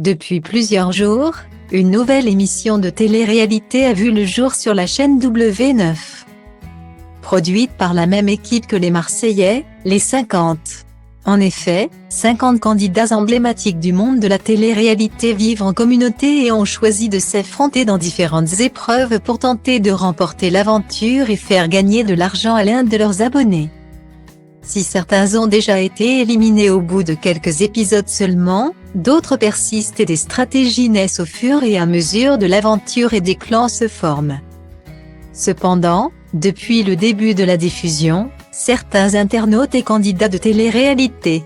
Depuis plusieurs jours, une nouvelle émission de télé-réalité a vu le jour sur la chaîne W9. Produite par la même équipe que les Marseillais, les 50. En effet, 50 candidats emblématiques du monde de la télé-réalité vivent en communauté et ont choisi de s'affronter dans différentes épreuves pour tenter de remporter l'aventure et faire gagner de l'argent à l'un de leurs abonnés. Si certains ont déjà été éliminés au bout de quelques épisodes seulement, d'autres persistent et des stratégies naissent au fur et à mesure de l'aventure et des clans se forment. Cependant, depuis le début de la diffusion, certains internautes et candidats de télé-réalité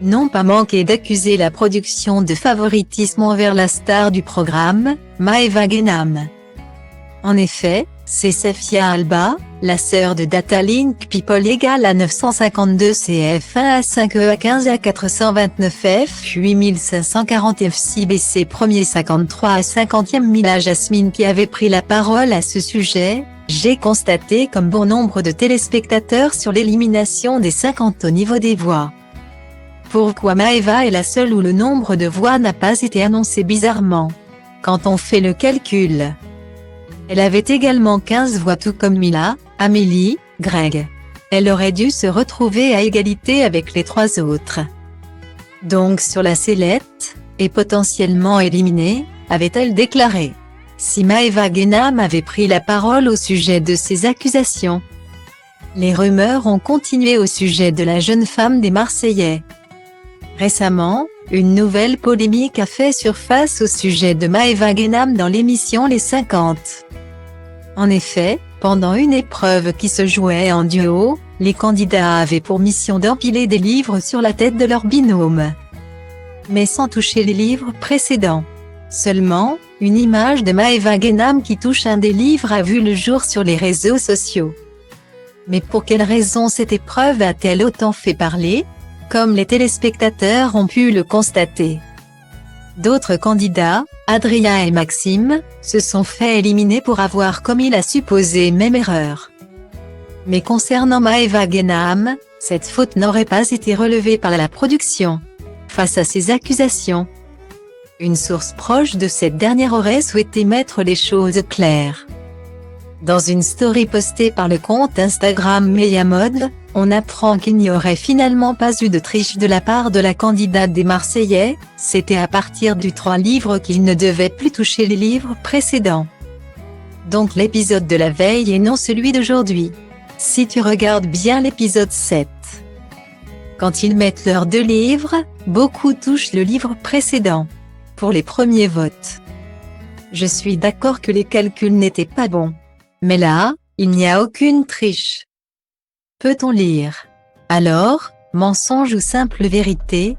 n'ont pas manqué d'accuser la production de favoritisme envers la star du programme, Maeva Guénam. En effet, c'est Sefia Alba, la sœur de Datalink People égale à 952 CF1 A5E A15 A429 F 8540 F6BC premier 53 à 50e Mila Jasmine qui avait pris la parole à ce sujet. J'ai constaté comme bon nombre de téléspectateurs sur l'élimination des 50 au niveau des voix. Pourquoi Maeva est la seule où le nombre de voix n'a pas été annoncé bizarrement? Quand on fait le calcul, elle avait également 15 voix tout comme Mila, Amélie, Greg. Elle aurait dû se retrouver à égalité avec les trois autres. Donc sur la sellette, et potentiellement éliminée, avait-elle déclaré. Si Maeva Guénam avait pris la parole au sujet de ces accusations. Les rumeurs ont continué au sujet de la jeune femme des Marseillais. Récemment, une nouvelle polémique a fait surface au sujet de Maeva Guénam dans l'émission Les 50. En effet, pendant une épreuve qui se jouait en duo, les candidats avaient pour mission d'empiler des livres sur la tête de leur binôme. Mais sans toucher les livres précédents. Seulement, une image de Maeva Guénam qui touche un des livres a vu le jour sur les réseaux sociaux. Mais pour quelle raison cette épreuve a-t-elle autant fait parler? Comme les téléspectateurs ont pu le constater. D'autres candidats, Adrien et Maxime, se sont fait éliminer pour avoir commis la supposée même erreur. Mais concernant Maeva Guénam, cette faute n'aurait pas été relevée par la production. Face à ces accusations, une source proche de cette dernière aurait souhaité mettre les choses claires. Dans une story postée par le compte Instagram Meyamode, on apprend qu'il n'y aurait finalement pas eu de triche de la part de la candidate des Marseillais, c'était à partir du 3 livres qu'il ne devait plus toucher les livres précédents. Donc l'épisode de la veille et non celui d'aujourd'hui. Si tu regardes bien l'épisode 7. Quand ils mettent leurs 2 livres, beaucoup touchent le livre précédent. Pour les premiers votes. Je suis d'accord que les calculs n'étaient pas bons. Mais là, il n'y a aucune triche. Peut-on lire? Alors, mensonge ou simple vérité?